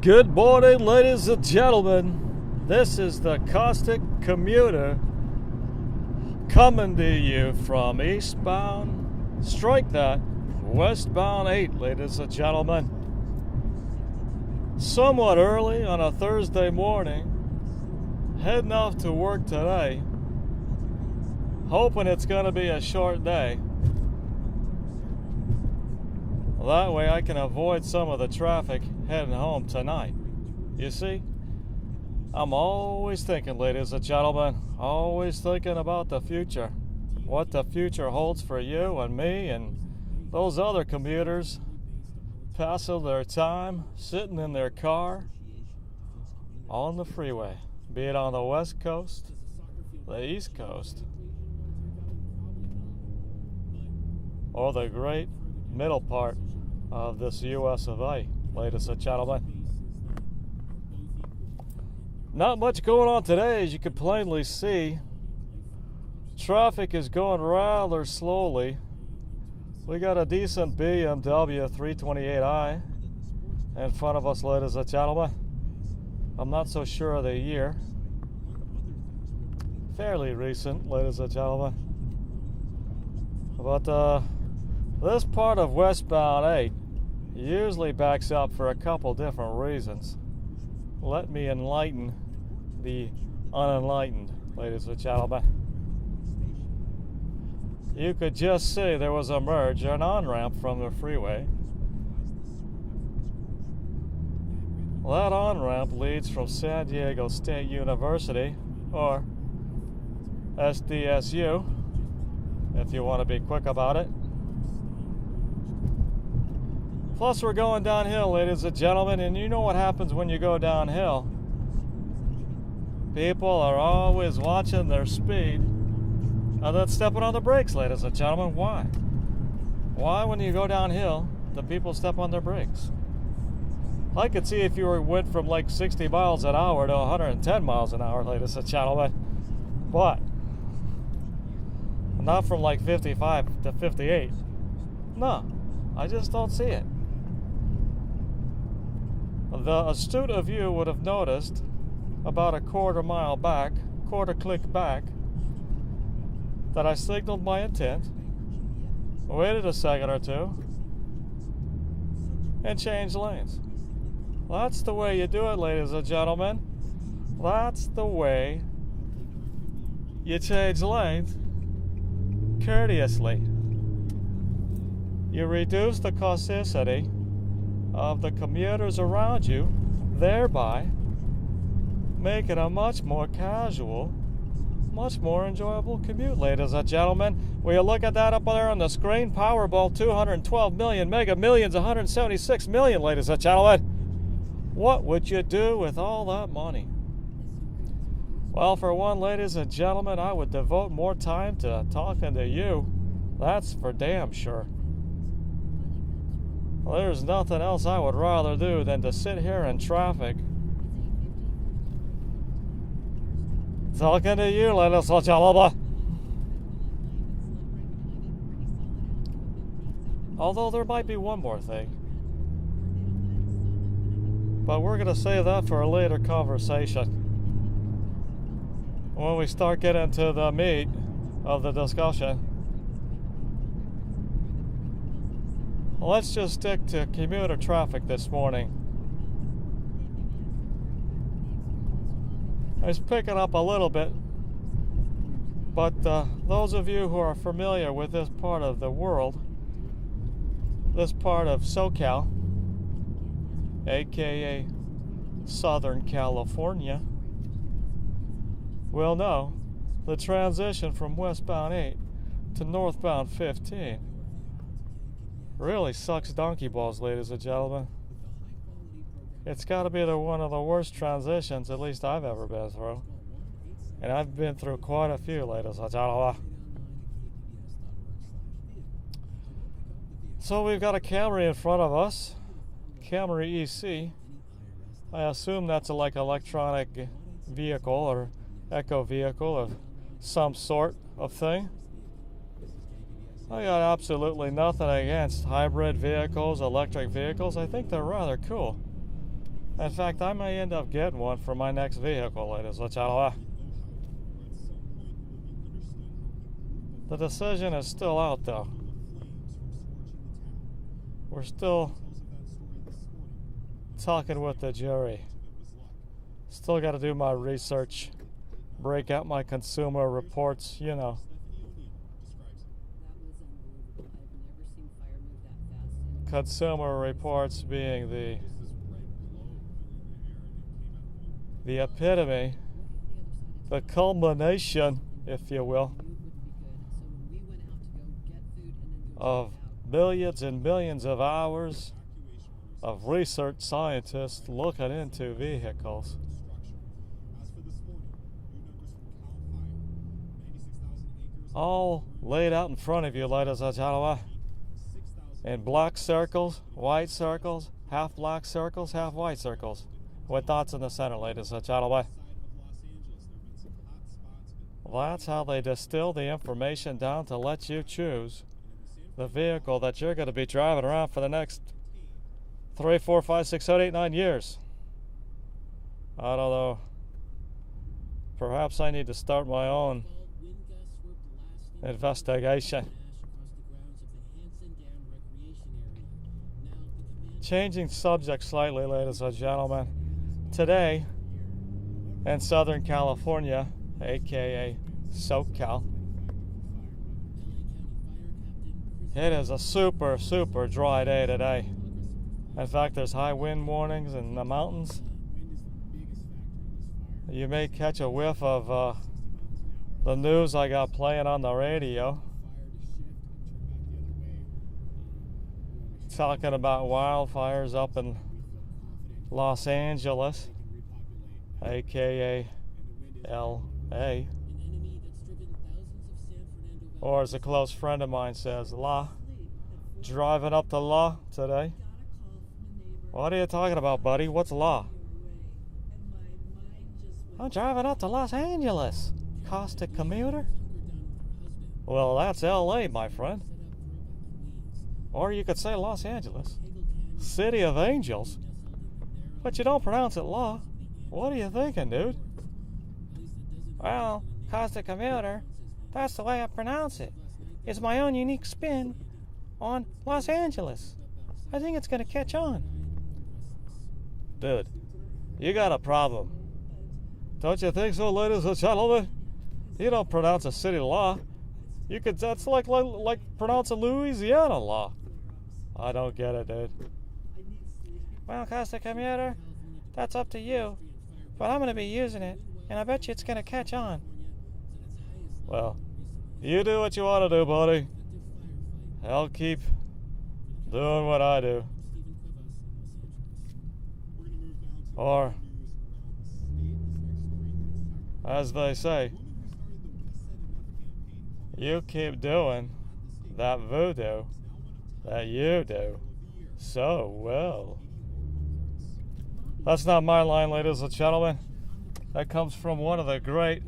Good morning, ladies and gentlemen. This is the Caustic Commuter coming to you from eastbound, strike that, westbound 8, ladies and gentlemen. Somewhat early on a Thursday morning, heading off to work today, hoping it's going to be a short day. That way I can avoid some of the traffic heading home tonight. You see, I'm always thinking, ladies and gentlemen, always thinking about the future. What the future holds for you and me and those other commuters passing their time sitting in their car on the freeway, be it on the West Coast, the East Coast, or the great middle part of this US of A, ladies and gentlemen. Not much going on today, as you can plainly see. Traffic is going rather slowly. We got a decent BMW 328i in front of us, ladies and gentlemen. I'm not so sure of the year. Fairly recent, ladies and gentlemen. But this part of westbound 8 usually backs up for a couple different reasons. Let me enlighten the unenlightened, ladies and gentlemen. You could just see there was a merge, an on-ramp from the freeway. That on-ramp leads from San Diego State University, or SDSU, if you want to be quick about it. Plus, we're going downhill, ladies and gentlemen, and you know what happens when you go downhill. People are always watching their speed and then stepping on the brakes, ladies and gentlemen. Why? Why, when you go downhill, do people step on their brakes? I could see if you went from like 60 miles an hour to 110 miles an hour, ladies and gentlemen, but not from like 55 to 58. No, I just don't see it. The astute of you would have noticed about a quarter click back, that I signaled my intent, waited a second or two, and changed lanes. That's the way you do it, ladies and gentlemen. That's the way you change lanes courteously. You reduce the causticity of the commuters around you, thereby making a much more casual, much more enjoyable commute, ladies and gentlemen. Will you look at that up there on the screen? Powerball 212 million, Mega Millions 176 million, ladies and gentlemen. What would you do with all that money? Well, for one, ladies and gentlemen, I would devote more time to talking to you. That's for damn sure. Well, there's nothing else I would rather do than to sit here in traffic talking to you, ladies and gentlemen. Although there might be one more thing, but we're going to save that for a later conversation when we start getting to the meat of the discussion. Let's just stick to commuter traffic this morning. It's picking up a little bit, but those of you who are familiar with this part of the world, this part of SoCal, aka Southern California, will know the transition from westbound 8 to northbound 15 really sucks donkey balls, ladies and gentlemen. It's got to be one of the worst transitions, at least I've ever been through. And I've been through quite a few, ladies and gentlemen. So we've got a Camry in front of us. Camry EC. I assume that's like electronic vehicle or eco vehicle of some sort of thing. I got absolutely nothing against hybrid vehicles, electric vehicles. I think they're rather cool. In fact, I may end up getting one for my next vehicle, ladies and gentlemen. The decision is still out, though. We're still talking with the jury. Still got to do my research, break out my consumer reports, you know. Consumer reports being the epitome, the culmination, if you will, of millions and millions of hours of research scientists looking into vehicles. All laid out in front of you, ladies and gentlemen, in black circles, white circles, half black circles, half white circles, with dots in the center, ladies and gentlemen. That's how they distill the information down to let you choose the vehicle that you're going to be driving around for the next 3, 4, 5, 6, 7, 8, 9 years. I don't know. Perhaps I need to start my own investigation. Changing subject slightly, ladies and gentlemen. Today, in Southern California, aka SoCal, it is a super, super dry day today. In fact, there's high wind warnings in the mountains. You may catch a whiff of the news I got playing on the radio, talking about wildfires up in Los Angeles, aka LA, or as a close friend of mine says, La. Driving up to La today. What are you talking about, buddy? What's La? I'm driving up to Los Angeles. Caustic Commuter? Well, that's LA, my friend. Or you could say Los Angeles. City of Angels. But you don't pronounce it law. What are you thinking, dude? Well, Caustic Commuter, that's the way I pronounce it. It's my own unique spin on Los Angeles. I think it's going to catch on. Dude, you got a problem. Don't you think so, ladies and gentlemen? You don't pronounce a city law. You could. That's like pronouncing Louisiana law. I don't get it, dude. Well, Caustic Commuter, that's up to you. But I'm going to be using it, and I bet you it's going to catch on. Well, you do what you want to do, buddy. I'll keep doing what I do. Or, as they say, you keep doing that voodoo that you do so well. That's not my line, ladies and gentlemen. That comes from one of the great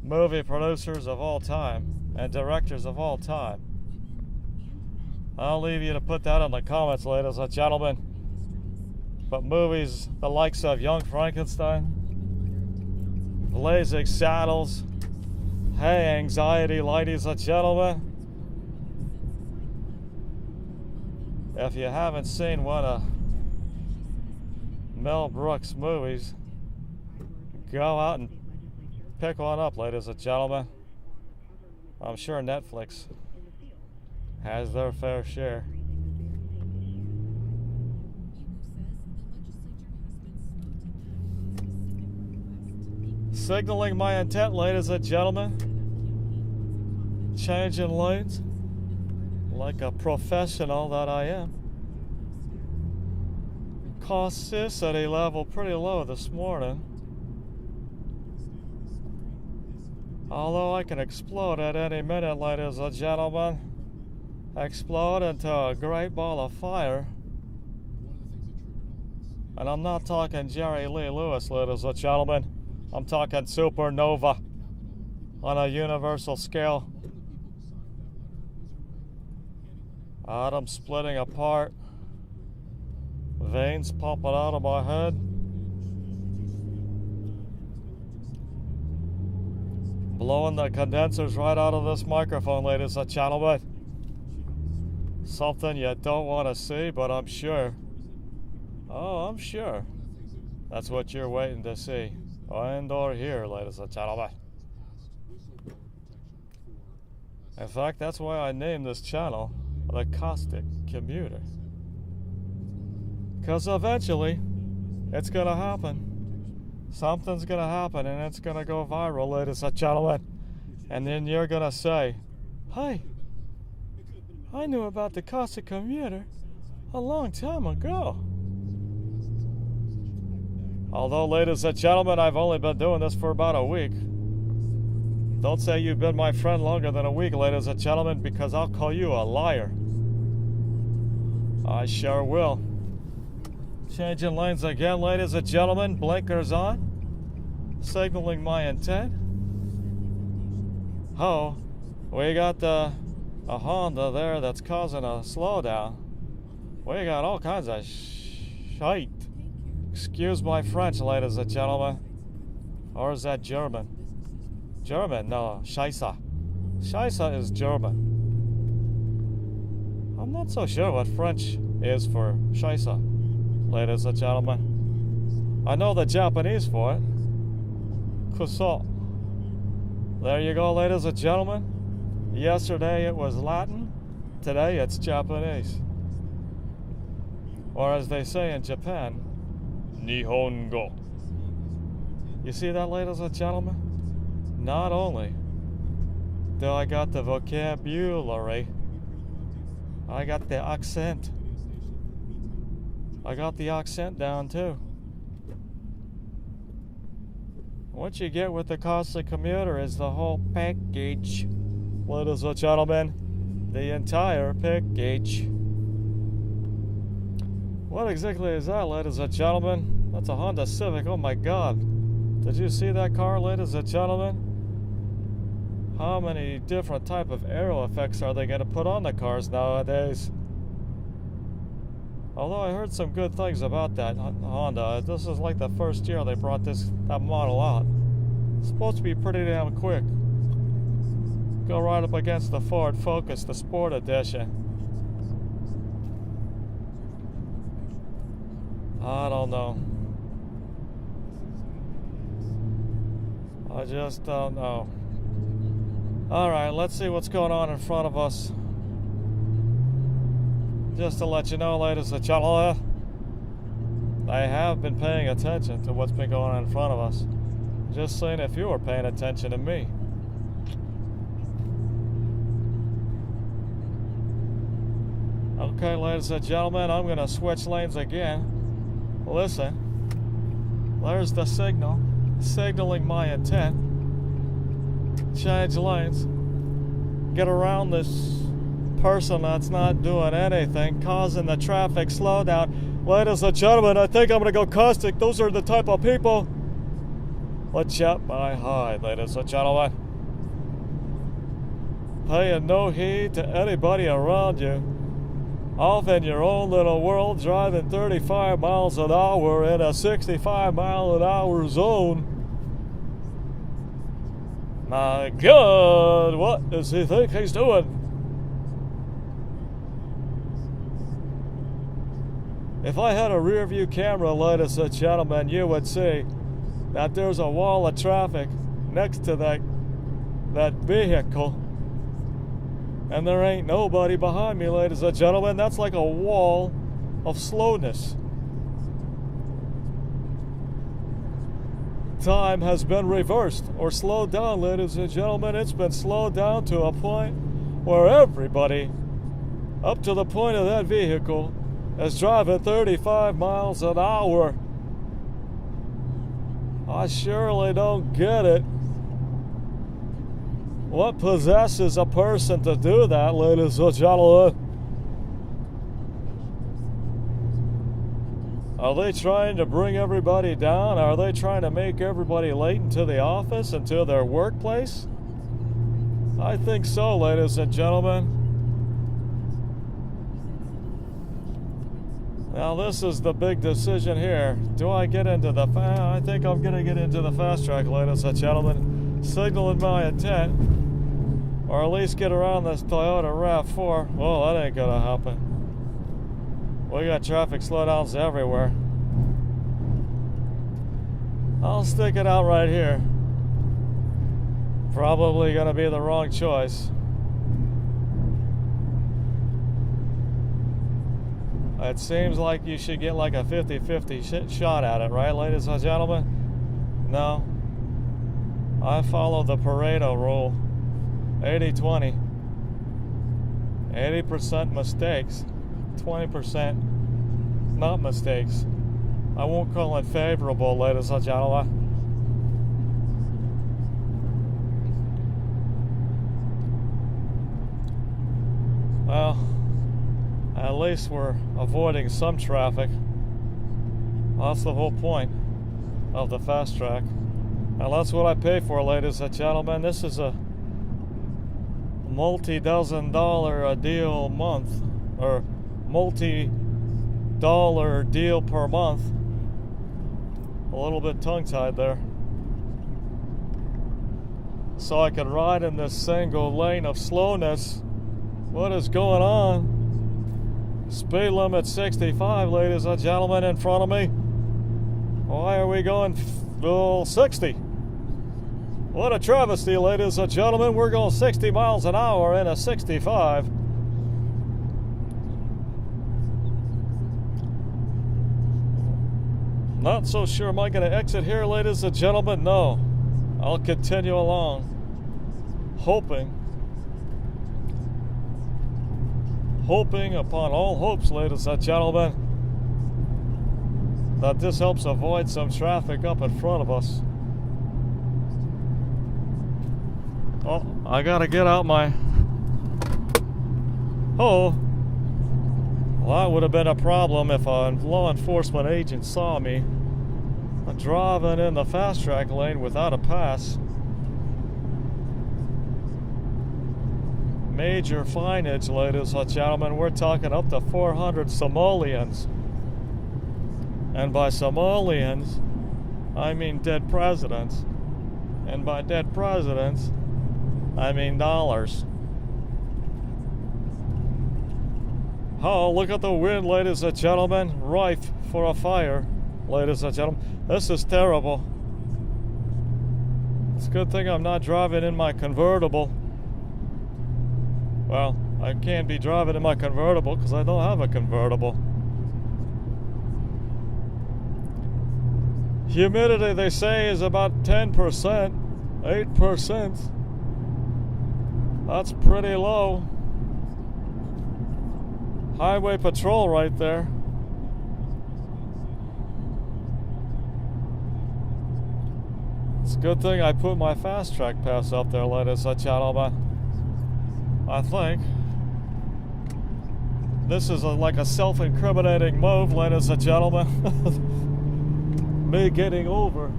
movie producers of all time and directors of all time. I'll leave you to put that in the comments, ladies and gentlemen. But movies the likes of Young Frankenstein, Blazing Saddles, Hey Anxiety, ladies and gentlemen. If you haven't seen one of Mel Brooks' movies, go out and pick one up, ladies and gentlemen. I'm sure Netflix has their fair share. Signaling my intent, ladies and gentlemen. Changing lanes like a professional that I am. Causticity level pretty low this morning. Although I can explode at any minute, ladies and gentlemen. Explode into a great ball of fire. And I'm not talking Jerry Lee Lewis, ladies and gentlemen. I'm talking supernova on a universal scale. Atoms splitting apart. Veins popping out of my head. blowing the condensers right out of this microphone, ladies and gentlemen. Something you don't want to see, but I'm sure. Oh, I'm sure. That's what you're waiting to see. And or hear, ladies and gentlemen. In fact, that's why I named this channel the Caustic Commuter. Because eventually, it's going to happen. Something's going to happen and it's going to go viral, ladies and gentlemen. And then you're going to say, hey, I knew about the Caustic Commuter a long time ago. Although, ladies and gentlemen, I've only been doing this for about a week. Don't say you've been my friend longer than a week, ladies and gentlemen, because I'll call you a liar. I sure will. Changing lanes again, ladies and gentlemen. Blinkers on. Signaling my intent. Oh, we got a Honda there that's causing a slowdown. We got all kinds of shite. Excuse my French, ladies and gentlemen. Or is that German? German? No, Scheisse. Scheisse is German. I'm not so sure what French is for Scheisse, ladies and gentlemen. I know the Japanese for it. Croissant. There you go, ladies and gentlemen. Yesterday it was Latin. Today it's Japanese. Or as they say in Japan, Nihongo. You see that, ladies and gentlemen? Not only do I got the vocabulary, I got the accent. I got the accent down too. What you get with the Caustic Commuter is the whole package, ladies and gentlemen. The entire package. What exactly is that, ladies and gentlemen? That's a Honda Civic, oh my god. Did you see that car, ladies and gentlemen? How many different type of aero effects are they going to put on the cars nowadays? Although I heard some good things about that Honda. This is like the first year they brought that model out. It's supposed to be pretty damn quick. Go right up against the Ford Focus, the Sport Edition. I don't know. I just don't know. Alright, let's see what's going on in front of us. Just to let you know, ladies and gentlemen, I have been paying attention to what's been going on in front of us. Just saying if you were paying attention to me. Okay, ladies and gentlemen, I'm going to switch lanes again. Listen, there's the signal, signaling my intent. Change lanes. Get around this person that's not doing anything, causing the traffic slowdown. Ladies and gentlemen, I think I'm going to go caustic. Those are the type of people. Let's chat my high, ladies and gentlemen. Paying no heed to anybody around you. Off in your own little world, driving 35 miles an hour in a 65 mile an hour zone. My God, what does he think he's doing? If I had a rear view camera, ladies and gentlemen, you would see that there's a wall of traffic next to that vehicle. And there ain't nobody behind me, ladies and gentlemen. That's like a wall of slowness. Time has been reversed or slowed down, ladies and gentlemen. It's been slowed down to a point where everybody, up to the point of that vehicle, is driving 35 miles an hour. I surely don't get it. What possesses a person to do that, ladies and gentlemen? Are they trying to bring everybody down? Are they trying to make everybody late into the office, into their workplace? I think so, ladies and gentlemen. Now this is the big decision here. Do I get into the I think I'm going to get into the fast track, ladies and gentlemen. signaling my intent, or at least get around this Toyota RAV4. Well, that ain't gonna happen. We got traffic slowdowns everywhere. I'll stick it out right here. Probably gonna be the wrong choice. It seems like you should get like a 50-50 shot at it, right, ladies and gentlemen? No. I follow the Pareto rule. 80-20. 80% mistakes. 20% not mistakes. I won't call it favorable, ladies and gentlemen. Well, at least we're avoiding some traffic. That's the whole point of the fast track. And that's what I pay for, ladies and gentlemen. This is a multi-dozen-dollar a deal month, or multi-dollar deal per month. A little bit tongue-tied there. So I can ride in this single lane of slowness. What is going on? Speed limit 65, ladies and gentlemen, in front of me. Why are we going 60? What a travesty, ladies and gentlemen. We're going 60 miles an hour in a 65. Not so sure. Am I going to exit here, ladies and gentlemen? No. I'll continue along, hoping upon all hopes, ladies and gentlemen, that this helps avoid some traffic up in front of us. Oh, I gotta get out my... Oh, well, that would have been a problem if a law enforcement agent saw me driving in the fast track lane without a pass. Major fineage, ladies and gentlemen. We're talking up to 400 Somalians. And by Somalians, I mean dead presidents. And by dead presidents, I mean dollars. Oh, look at the wind, ladies and gentlemen. Rife for a fire, ladies and gentlemen. This is terrible. It's a good thing I'm not driving in my convertible. Well, I can't be driving in my convertible because I don't have a convertible. Humidity, they say, is about 10%, 8%. That's pretty low. Highway patrol right there. It's a good thing I put my fast track pass up there, ladies and gentlemen. I think this is like a self-incriminating move, ladies and gentlemen. Me getting over.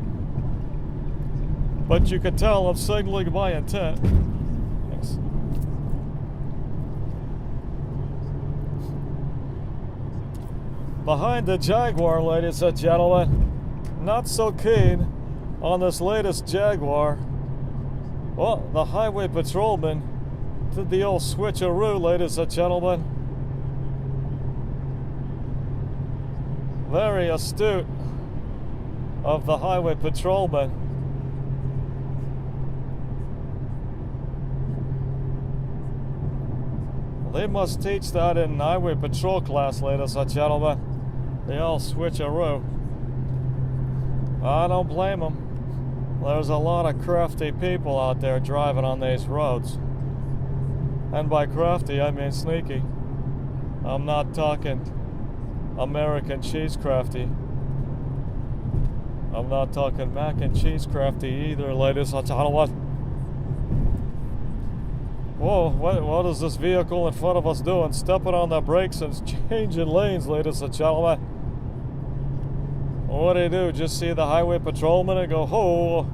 But you can tell I'm signaling my intent. Thanks. Behind the Jaguar, ladies and gentlemen. Not so keen on this latest Jaguar. Well, the highway patrolman did the old switcheroo, ladies and gentlemen. Very astute of the highway patrolman. They must teach that in highway patrol class, ladies and gentlemen. The old switcheroo. I don't blame them. There's a lot of crafty people out there driving on these roads. And by crafty, I mean sneaky. I'm not talking American cheese crafty. I'm not talking mac and cheese crafty either, ladies and gentlemen. Whoa, what is this vehicle in front of us doing? Stepping on the brakes and changing lanes, ladies and gentlemen. What do? Just see the highway patrolman and go, "Ho!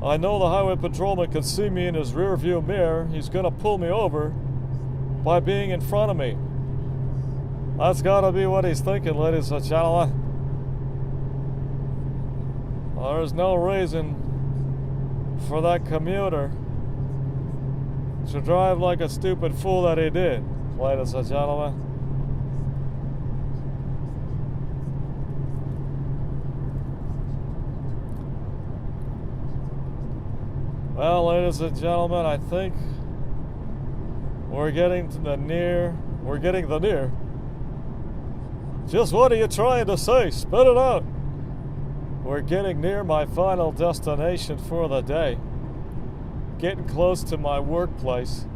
I know the highway patrolman can see me in his rear view mirror. He's gonna pull me over by being in front of me." That's gotta be what he's thinking, ladies and gentlemen. There's no reason for that commuter to drive like a stupid fool that he did, ladies and gentlemen. Well, ladies and gentlemen, I think we're getting the near. Just what are you trying to say? Spit it out. We're getting near my final destination for the day. Getting close to my workplace.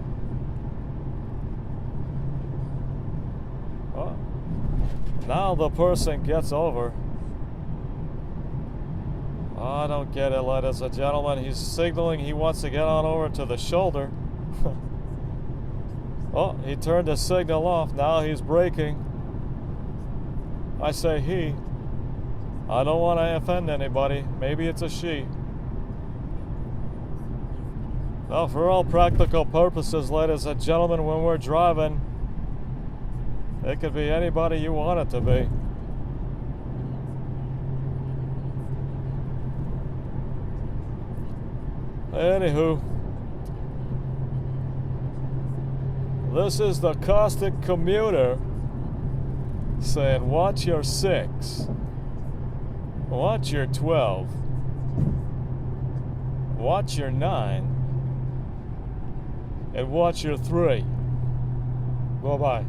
Oh. Now the person gets over. I don't get it, ladies and gentlemen. He's signaling he wants to get on over to the shoulder. Oh, he turned the signal off. Now he's braking. I say he. I don't want to offend anybody. Maybe it's a she. Well, for all practical purposes, ladies and gentlemen, when we're driving, it could be anybody you want it to be. Anywho, this is the Caustic Commuter saying, watch your 6, watch your 12, watch your 9, and watch your 3. Bye-bye.